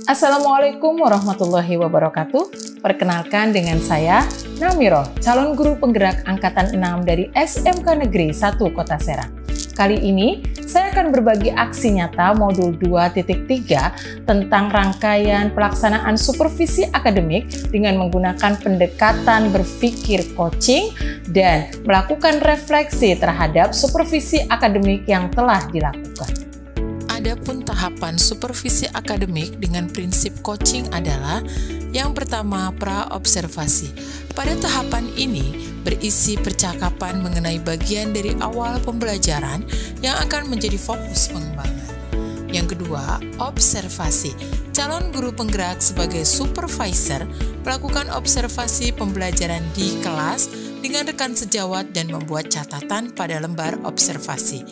Assalamualaikum warahmatullahi wabarakatuh. Perkenalkan dengan saya, Namiro, calon guru penggerak Angkatan 6 dari SMK Negeri 1 Kota Serang. Kali ini, saya akan berbagi aksi nyata modul 2.3 tentang rangkaian pelaksanaan supervisi akademik dengan menggunakan pendekatan berpikir coaching dan melakukan refleksi terhadap supervisi akademik yang telah dilakukan. Adapun tahapan supervisi akademik dengan prinsip coaching adalah yang pertama, pra-observasi. Pada tahapan ini berisi percakapan mengenai bagian dari awal pembelajaran yang akan menjadi fokus pengembangan. Yang kedua, observasi. Calon guru penggerak sebagai supervisor melakukan observasi pembelajaran di kelas dengan rekan sejawat dan membuat catatan pada lembar observasi.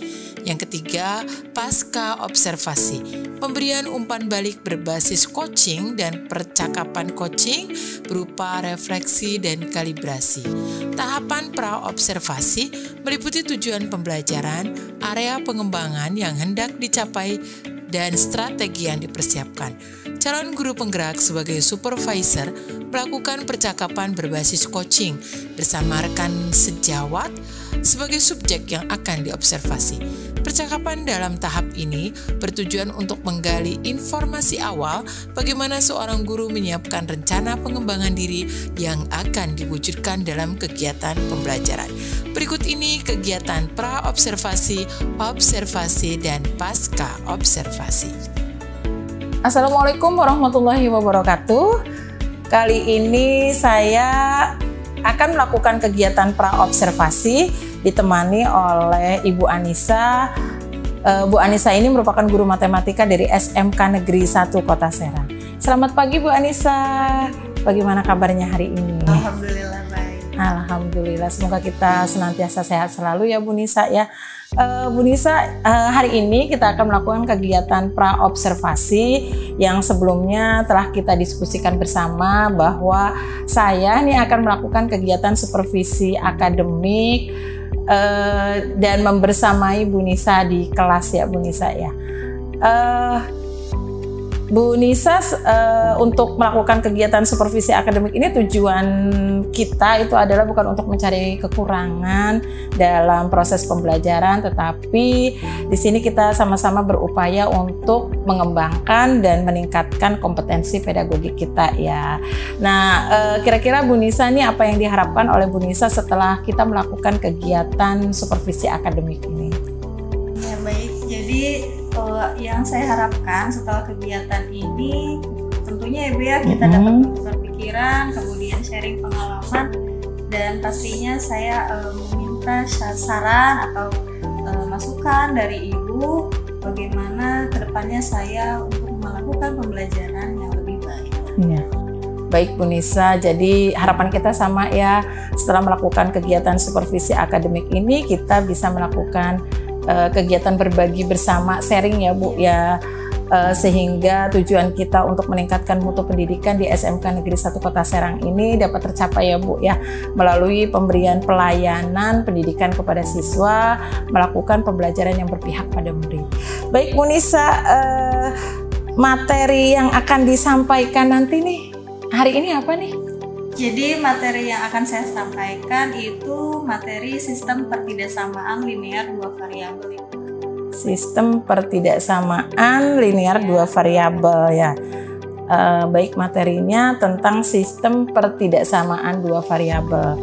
Yang ketiga, pasca observasi. Pemberian umpan balik berbasis coaching dan percakapan coaching berupa refleksi dan kalibrasi. Tahapan pra-observasi meliputi tujuan pembelajaran, area pengembangan yang hendak dicapai, dan strategi yang dipersiapkan. Calon guru penggerak sebagai supervisor melakukan percakapan berbasis coaching bersama rekan sejawat sebagai subjek yang akan diobservasi. Percakapan dalam tahap ini bertujuan untuk menggali informasi awal bagaimana seorang guru menyiapkan rencana pengembangan diri yang akan diwujudkan dalam kegiatan pembelajaran. Berikut ini kegiatan pra-observasi, observasi, dan pasca observasi. Assalamualaikum warahmatullahi wabarakatuh. Kali ini saya akan melakukan kegiatan pra-observasi ditemani oleh Ibu Anissa. Bu Anissa ini merupakan guru matematika dari SMK Negeri 1 Kota Serang. Selamat pagi Bu Anissa. Bagaimana kabarnya hari ini? Alhamdulillah baik. Alhamdulillah, semoga kita senantiasa sehat selalu ya Bu Nisa ya. Bu Nisa, hari ini kita akan melakukan kegiatan pra-observasi yang sebelumnya telah kita diskusikan bersama bahwa saya ini akan melakukan kegiatan supervisi akademik dan membersamai Bu Nisa di kelas ya Bu Nisa ya. Bu Nisa untuk melakukan kegiatan supervisi akademik ini tujuan kita itu adalah bukan untuk mencari kekurangan dalam proses pembelajaran, tetapi di sini kita sama-sama berupaya untuk mengembangkan dan meningkatkan kompetensi pedagogik kita ya. Nah, kira-kira Bu Nisa nih apa yang diharapkan oleh Bu Nisa setelah kita melakukan kegiatan supervisi akademik ini? Ya baik, jadi yang saya harapkan setelah kegiatan ini tentunya ya Bu ya, kita dapat bertukar pikiran, kemudian sharing pengalaman, dan pastinya saya meminta saran atau masukan dari Ibu bagaimana kedepannya saya untuk melakukan pembelajaran yang lebih baik. Ya. Baik Bu Nisa, jadi harapan kita sama ya, setelah melakukan kegiatan supervisi akademik ini kita bisa melakukan kegiatan berbagi bersama, sharing ya Bu ya, sehingga tujuan kita untuk meningkatkan mutu pendidikan di SMK Negeri 1 Kota Serang ini dapat tercapai ya Bu ya, melalui pemberian pelayanan pendidikan kepada siswa, melakukan pembelajaran yang berpihak pada murid. Baik Bu Nisa, materi yang akan disampaikan nanti nih hari ini apa nih? Jadi materi yang akan saya sampaikan itu materi sistem pertidaksamaan linear dua variabel. Sistem pertidaksamaan linear dua variabel ya. Baik, materinya tentang sistem pertidaksamaan dua variabel.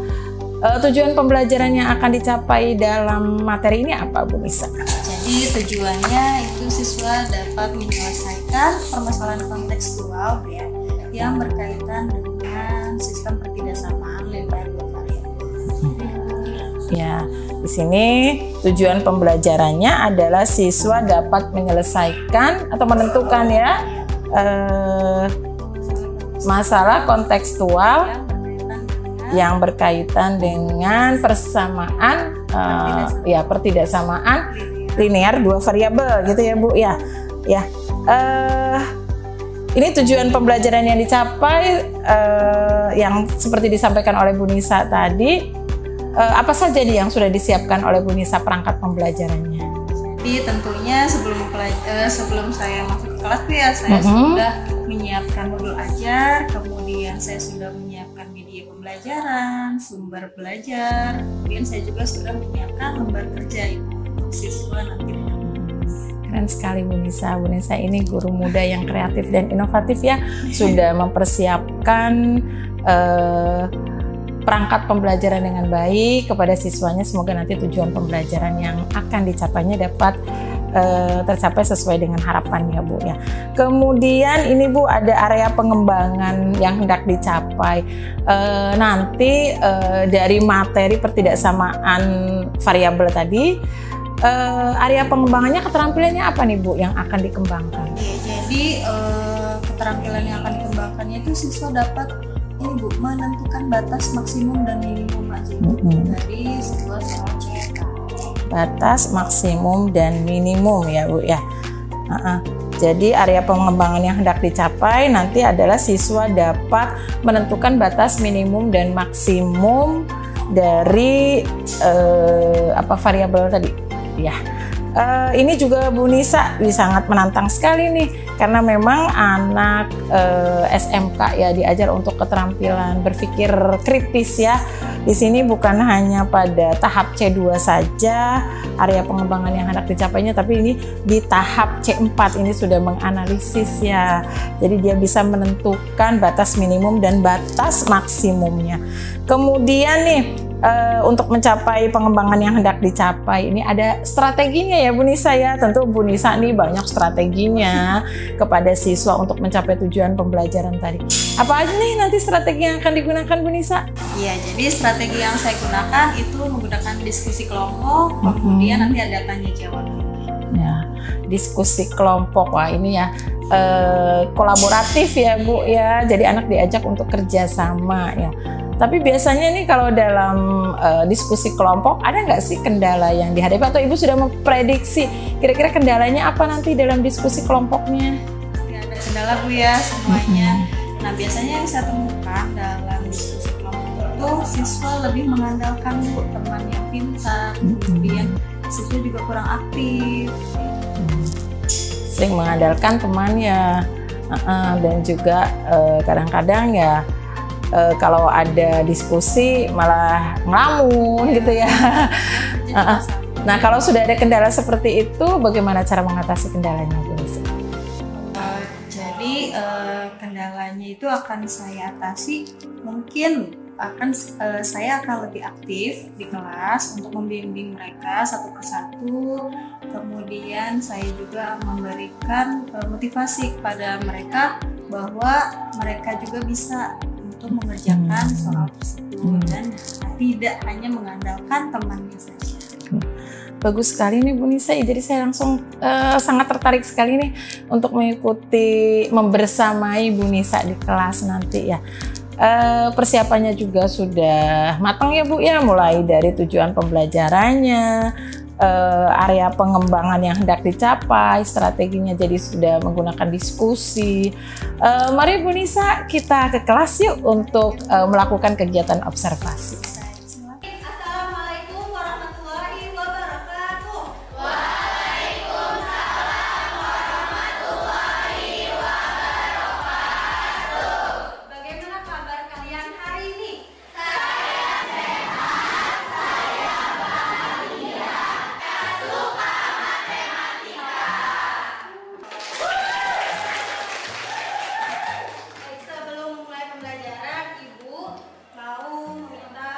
Tujuan pembelajaran yang akan dicapai dalam materi ini apa Bu Nisa? Jadi tujuannya itu siswa dapat menyelesaikan permasalahan kontekstual ya, yang berkaitan dengan sistem pertidaksamaan linear dua variabel. Ya, di sini tujuan pembelajarannya adalah siswa dapat menyelesaikan atau menentukan ya masalah kontekstual yang berkaitan dengan persamaan pertidaksamaan linear dua variabel gitu ya Bu ya. Ya. Ini tujuan pembelajaran yang dicapai yang seperti disampaikan oleh Bu Nisa tadi. Apa saja nih yang sudah disiapkan oleh Bu Nisa perangkat pembelajarannya? Jadi tentunya sebelum saya masuk ke kelas tuh ya saya sudah menyiapkan modul ajar, kemudian saya sudah menyiapkan media pembelajaran, sumber belajar, kemudian saya juga sudah menyiapkan lembar kerja untuk siswa nanti. Keren sekali Bu Nisa. Bu Nisa ini guru muda yang kreatif dan inovatif ya, sudah mempersiapkan perangkat pembelajaran dengan baik kepada siswanya. Semoga nanti tujuan pembelajaran yang akan dicapainya dapat tercapai sesuai dengan harapannya Bu ya. Kemudian ini Bu ada area pengembangan yang hendak dicapai. Nanti dari materi pertidaksamaan variabel tadi, area pengembangannya keterampilannya apa nih Bu yang akan dikembangkan? Ya, jadi keterampilan yang akan dikembangkannya itu siswa dapat ini Bu menentukan batas maksimum dan minimum aja dari sebuah soal CK. Batas maksimum dan minimum ya Bu ya. Jadi area pengembangan yang hendak dicapai nanti adalah siswa dapat menentukan batas minimum dan maksimum dari variabel tadi ya. Ini juga Bu Nisa sangat menantang sekali nih karena memang anak SMK ya diajar untuk keterampilan berpikir kritis ya. Di sini bukan hanya pada tahap C2 saja area pengembangan yang hendak dicapainya, tapi ini di tahap C4 ini sudah menganalisis ya. Jadi dia bisa menentukan batas minimum dan batas maksimumnya. Kemudian nih untuk mencapai pengembangan yang hendak dicapai ini ada strateginya ya Bu Nisa ya. Tentu Bu Nisa nih banyak strateginya kepada siswa untuk mencapai tujuan pembelajaran tadi. Apa aja nih nanti strategi yang akan digunakan Bu Nisa? Iya, jadi strategi yang saya gunakan itu menggunakan diskusi kelompok, kemudian nanti ada tanya jawab. Ya, diskusi kelompok, wah ini ya kolaboratif ya Bu ya. Jadi anak diajak untuk kerjasama ya. Tapi biasanya nih kalau dalam diskusi kelompok ada nggak sih kendala yang dihadapi atau Ibu sudah memprediksi kira-kira kendalanya apa nanti dalam diskusi kelompoknya? Ya, ada kendala Bu ya semuanya. Nah biasanya yang saya temukan dalam diskusi kelompok itu siswa lebih mengandalkan Bu teman yang pintar, kemudian siswa juga kurang aktif. Sering mengandalkan teman ya, dan juga kadang-kadang ya kalau ada diskusi malah ngelamun gitu ya. Nah kalau sudah ada kendala seperti itu, bagaimana cara mengatasi kendalanya Bu Nisa? Jadi kendalanya itu akan saya atasi, mungkin saya akan lebih aktif di kelas untuk membimbing mereka satu persatu. Kemudian saya juga memberikan motivasi kepada mereka bahwa mereka juga bisa untuk mengerjakan soal tersebut dan tidak hanya mengandalkan temannya saja. Bagus sekali nih Bu Nisa, jadi saya langsung sangat tertarik sekali nih untuk mengikuti membersamai Bu Nisa di kelas nanti ya. Persiapannya juga sudah matang ya Bu ya, mulai dari tujuan pembelajarannya, area pengembangan yang hendak dicapai, strateginya jadi sudah menggunakan diskusi. Mari Bu Nisa kita ke kelas yuk untuk melakukan kegiatan observasi. Assalamualaikum warahmatullahi wabarakatuh. Bagaimana kabar kalian hari ini? Baik, sebelum mulai pembelajaran, Ibu mau meminta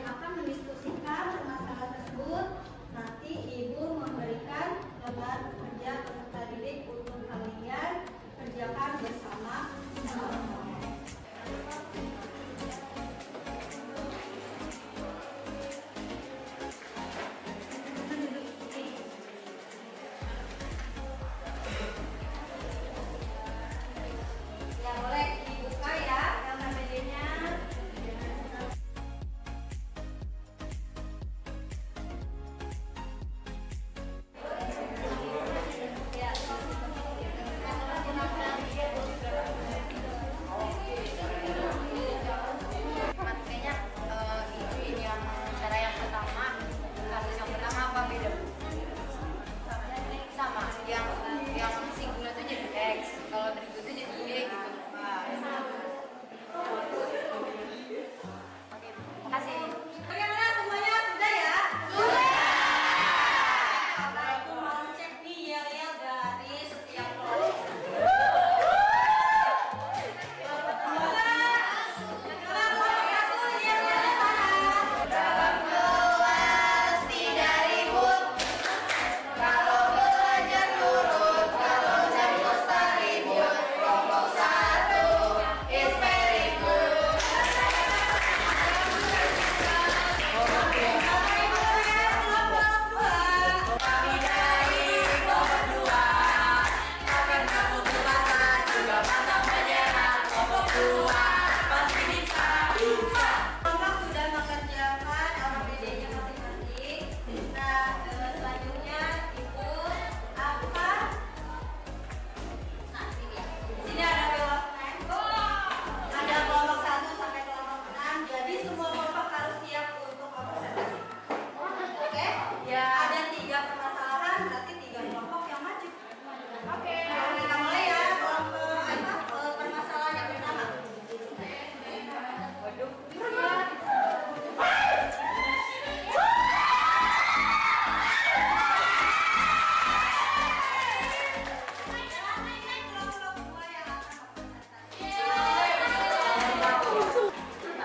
yang akan mendiskusikan permasalahan tersebut. Nanti Ibu memberikan lembar kerja peserta didik untuk kalian kerjakan bersama. Ya boleh dibuka ya gambar BD-nya. Kayaknya ini yang cara yang pertama, kasus yang pertama apa beda? Sama, yang singular itu jadi X, kalau terigu itu jadi Y gitu. Oke, makasih. Bagaimana semuanya sudah ya? Sudah. Aku mau cek nih yel-yel dari setiap kelompok. Kelompok sudah mengerjakan ABCD-nya masing-masing. Nah, selanjutnya Ibu apa? Nah, ini ya. Di sini ada kelompok 6. Ada kelompok 1 sampai kelompok 6. Jadi semua kelompok harus siap untuk observasi. Oke? Ya. Ada 3 permasalahan, berarti 3 kelompok yang maju. Oke. Kita mulai ya. Kelompok permasalahan yang pertama. Waduh.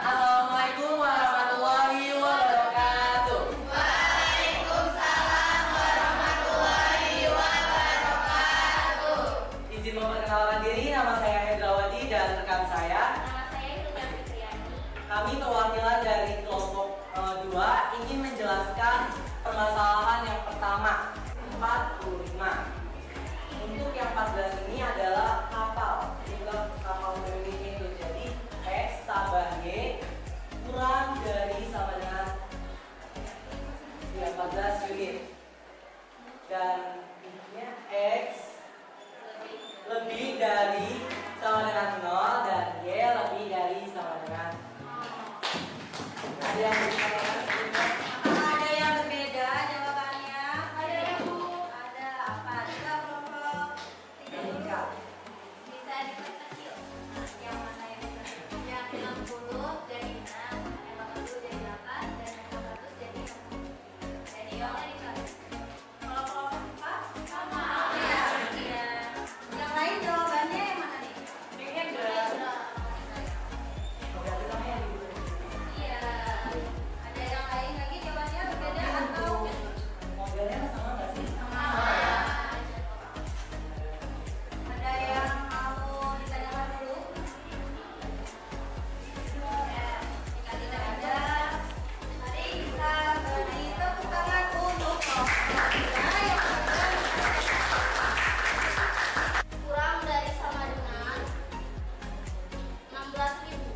Assalamualaikum warahmatullahi wabarakatuh. Waalaikumsalam warahmatullahi wabarakatuh. Izin memperkenalkan diri, nama saya Hendrawati dan rekan saya. Nama saya Hilda Fitriani. Kami perwakilan dari kelompok 2 ingin menjelaskan permasalahan yang pertama, 45. Untuk yang 14 ini adalah kapal. Jumlah kapal unitnya itu jadi X tambah Y kurang dari sama dengan 14 unit. Dan intinya X lebih dari sama dengan 0 dan Y lebih dari sama dengan ada yang dikatakan sebelumnya? Apakah ada yang berbeda jawabannya? Ada ya Bu. Ada apa? Kita kelompok 3 Bisa diperkecil. Nah, yang mana yang diperkecil? Yang 60 jadi 6, yang 80 jadi 8, dan yang 100 jadi 6. Jadi yang dikali. kalau kelompok 4 Sama. Iya. Iya. yang lain jawabannya yang mana nih? Berarti kamu yang di Iya. Ada yang lain lagi jawabannya berbeda atau modelnya sama nggak sih? Sama. ada yang mau ditanyakan dulu? Ya, jika tidak ada, mari kita beri tepuk tangan untuk kelompok 3 yang akan Kurang dari sama dengan 16.000.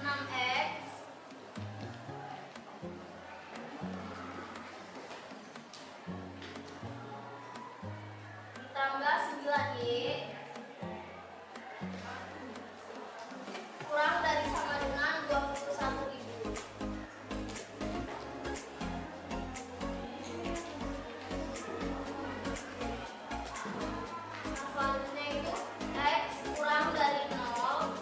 6X ditambah 9Y kurang dari sama dengan 21.000. Selanjutnya itu X kurang dari 0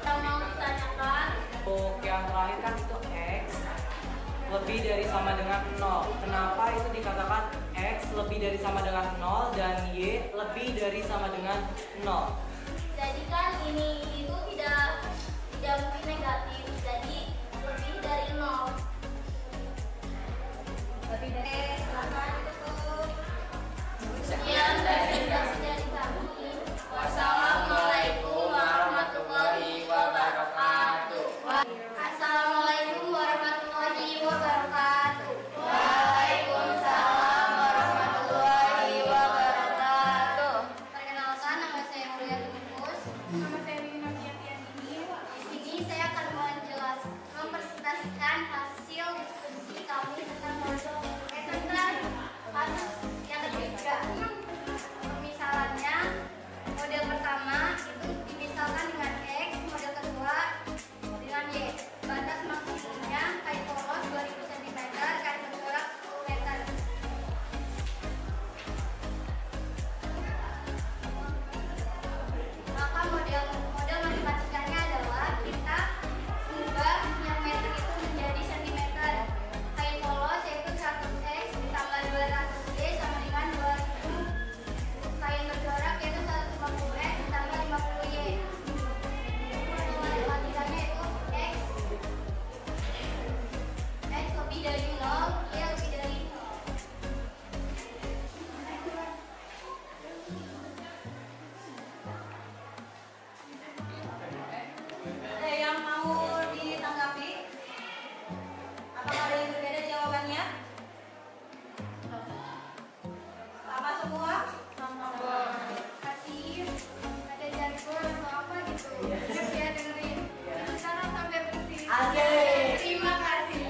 yang mau ditanyakan. Untuk yang terakhir kan itu X lebih dari sama dengan 0. Kenapa itu dikatakan X lebih dari sama dengan 0 dan Y lebih dari sama dengan 0. Jadi kan ini itu tidak mungkin negatif, jadi lebih dari 0. Lebih dari Silakan ditutup. Sekian presentasi dari kami. Wassalamualaikum warahmatullahi wabarakatuh. Assalamualaikum warahmatullahi wabarakatuh. Waalaikumsalam warahmatullahi wabarakatuh. Perkenalkan, nama saya Mulia Tumus. Nama saya Bima Tiandini. Di sini saya akan mempresentasikan hasil diskusi kami tentang kasus yang ketiga. Pemisalannya, model pertama itu dimisalkan dengan X, model kedua dengan Y. Batas maksimumnya kain polos 2000 cm, kain bergerak 10 meter. Maka model matematikanya adalah kita mengubah yang meter itu menjadi sentimeter. Kain polos yaitu 100X ditambah 200Y sama dengan 2000. Kain bergerak yaitu 150X ditambah 50Y. Matematikanya itu X lebih dari 0, Y lebih dari 0. Ada yang mau ditanggapi? Apakah ada yang berbeda jawabannya? Sama semua? Kasih ada jargon atau apa gitu. Ya dengerin. Sekarang sampai bersih. Asik. Terima kasih.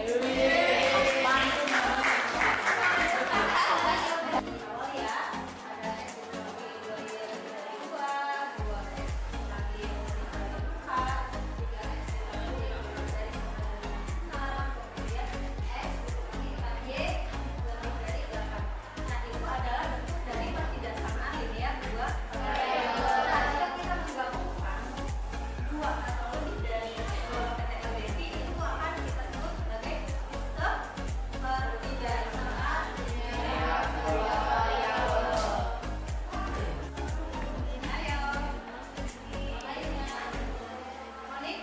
Awal ya, ada X lebih dari 2, 2X lagi lebih dari 4, 3X lebih dari sama dengan 6, kemudian X ditambah Y lebih dari 8. Nah, itu adalah bentuk dari pertidaksamaan linear dua variabel. Nah, jika kita menggabungkan dua atau lebih dari dua PTLDP, itu akan kita sebut sebagai sistem pertidaksamaan linear dua variabel. Ayo, lainnya, Monik.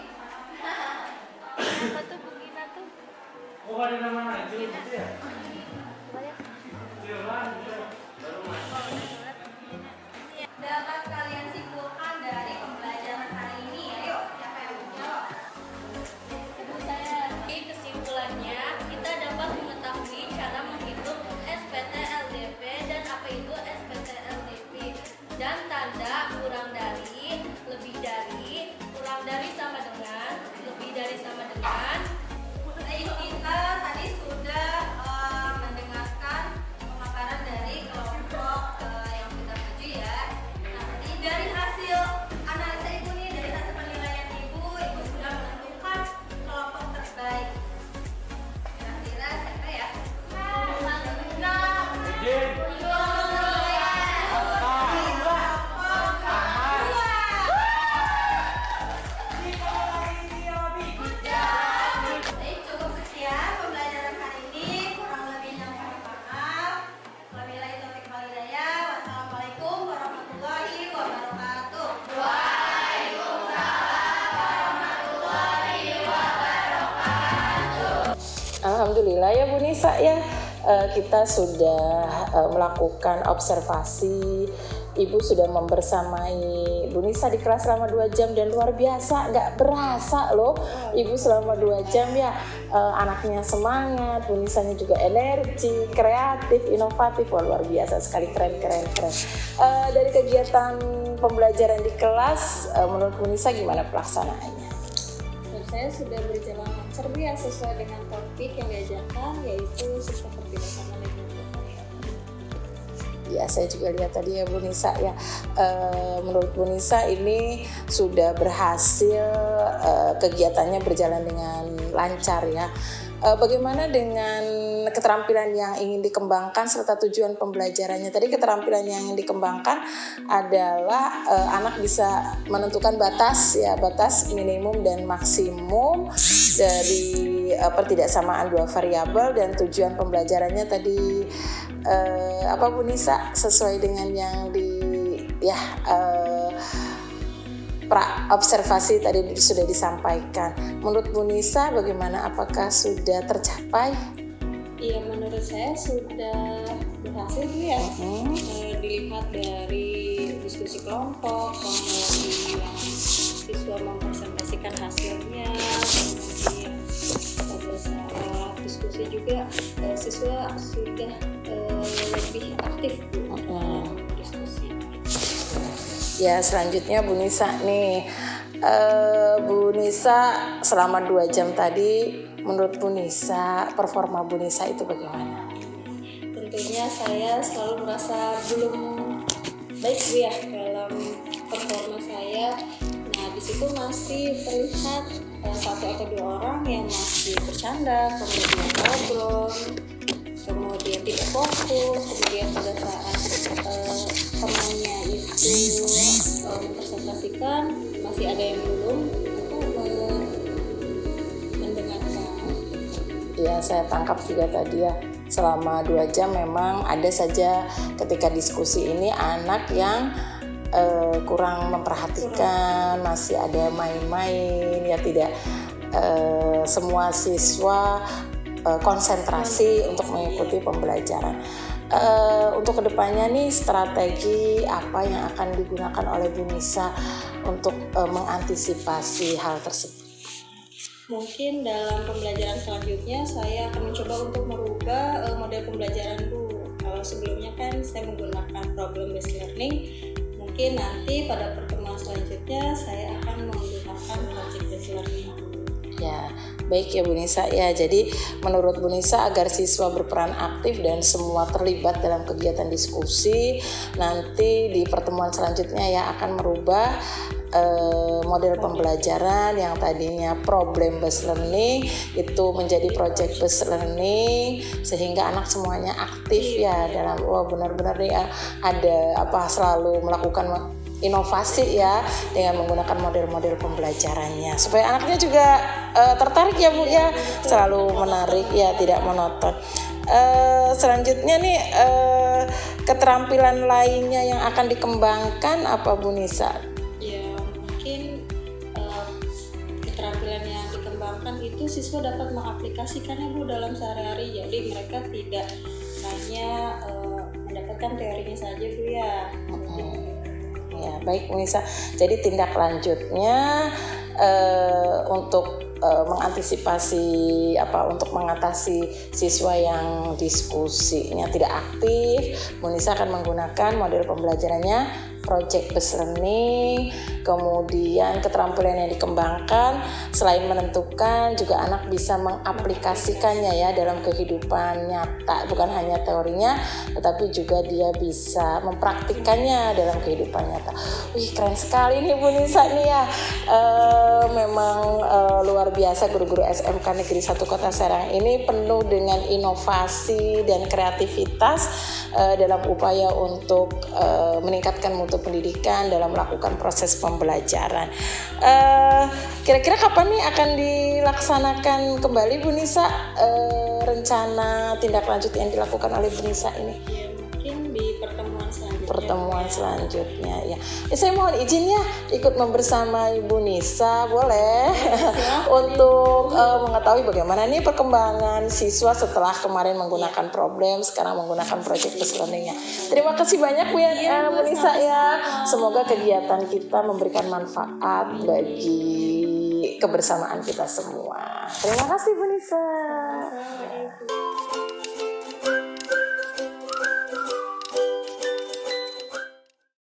Apa tuh Bugina tuh? Oh, ada nama Najwa gitu ya? Dapat kalian simpulkan dari pembelajaran hari ini? Ayo, siapa yang mau jawab? Kesimpulannya, kita dapat mengetahui cara menghitung SPT LDP dan apa itu SPT LDP, dan tanda kurang dari, lebih dari, kurang dari sama dengan, lebih dari sama dengan. Baik, kita tadi sudah mendengarkan pemaparan dari kelompok yang sudah tuju ya. Nah, tadi dari hasil analisa ibu nih, dari hasil penilaian ibu sudah menentukan kelompok terbaik. Kira-kira siapa ya? Baik, cukup sekian pembelajaran hari ini. Kurang lebihnya mohon maaf. Wabillahi taufiq wal hidayah. Wassalamualaikum warahmatullahi wabarakatuh. Alhamdulillah ya Bu Nisa ya, kita sudah melakukan observasi. Ibu sudah membersamai Bu Nisa di kelas selama 2 jam dan luar biasa, nggak berasa loh Ibu selama 2 jam ya. Anaknya semangat, Bu Nisanya juga energi, kreatif, inovatif, wah, luar biasa sekali, keren. Dari kegiatan pembelajaran di kelas, menurut Bu Nisa gimana pelaksanaannya? Menurut saya sudah berjalan lancar Bu ya, sesuai dengan topik yang diajarkan, yaitu sistem pertidaksamaan linear. Ya, saya juga lihat tadi ya Bu Nisa ya, menurut Bu Nisa ini sudah berhasil, kegiatannya berjalan dengan lancar ya. Bagaimana dengan keterampilan yang ingin dikembangkan serta tujuan pembelajarannya? Tadi keterampilan yang ingin dikembangkan adalah anak bisa menentukan batas minimum dan maksimum dari pertidaksamaan dua variabel, dan tujuan pembelajarannya tadi apa Bu Nisa, sesuai dengan yang pra observasi tadi sudah disampaikan. Menurut Bu Nisa bagaimana? Apakah sudah tercapai? Iya, menurut saya sudah berhasil ya. Dilihat dari diskusi kelompok, kemudian siswa mempresentasikan hasilnya, kemudian pada saat diskusi juga siswa sudah lebih aktif diskusi. Ya, selanjutnya Bu Nisa nih. Bu Nisa selama 2 jam tadi, menurut Bu Nisa performa Bu Nisa itu bagaimana? Tentunya saya selalu merasa belum baik ya dalam performa saya. Nah, di situ masih terlihat 1 atau 2 orang yang masih bercanda, kemudian ngobrol, kemudian tidak fokus, kemudian pada saat temannya itu mempresentasikan masih ada yang belum mendengarkan. Ya, saya tangkap juga tadi ya, selama 2 jam memang ada saja ketika diskusi ini anak yang kurang memperhatikan, masih ada main-main, ya tidak semua siswa konsentrasi untuk mengikuti pembelajaran. Untuk kedepannya nih, strategi apa yang akan digunakan oleh Bu Nisa untuk mengantisipasi hal tersebut? Mungkin dalam pembelajaran selanjutnya saya akan mencoba untuk merubah model pembelajaranku. Kalau sebelumnya kan saya menggunakan problem based learning, mungkin nanti pada pertemuan selanjutnya saya akan menggunakan project based learning. Ya, baik ya Bu Nisa ya. Jadi menurut Bu Nisa agar siswa berperan aktif dan semua terlibat dalam kegiatan diskusi, nanti di pertemuan selanjutnya ya akan merubah model pembelajaran yang tadinya problem based learning itu menjadi project based learning, sehingga anak semuanya aktif ya dalam benar-benar nih ada selalu melakukan inovasi ya dengan menggunakan model-model pembelajarannya supaya anaknya juga tertarik ya Bu ya, selalu menarik ya, tidak monoton. Selanjutnya nih keterampilan lainnya yang akan dikembangkan apa Bu Nisa? Ya, mungkin keterampilan yang dikembangkan itu siswa dapat mengaplikasikannya Bu dalam sehari-hari, jadi mereka tidak hanya mendapatkan teorinya saja Bu ya. Ya, baik Bu Nisa. Jadi tindak lanjutnya untuk mengantisipasi untuk mengatasi siswa yang diskusinya tidak aktif, Bu Nisa akan menggunakan model pembelajarannya project based learning. Kemudian keterampilan yang dikembangkan selain menentukan, juga anak bisa mengaplikasikannya ya dalam kehidupan nyata, bukan hanya teorinya tetapi juga dia bisa mempraktikkannya dalam kehidupan nyata. Wih, keren sekali nih Bu Nisa nih ya. Memang luar biasa guru-guru SMK Negeri 1 Kota Serang ini penuh dengan inovasi dan kreativitas dalam upaya untuk meningkatkan mutu pendidikan dalam melakukan proses pembelajaran. Kira-kira kapan nih akan dilaksanakan kembali Bu Nisa rencana tindak lanjut yang dilakukan oleh Bu Nisa ini? Ya, mungkin di pertemuan selanjutnya ya. Saya mohon izin ya ikut bersama Ibu Nisa, boleh? Untuk mengetahui bagaimana nih perkembangan siswa setelah kemarin menggunakan problem, sekarang menggunakan project based learning-nya. Terima kasih banyak Bu Bu Nisa ya. Semoga kegiatan kita memberikan manfaat bagi kebersamaan kita semua. Terima kasih Bu Nisa.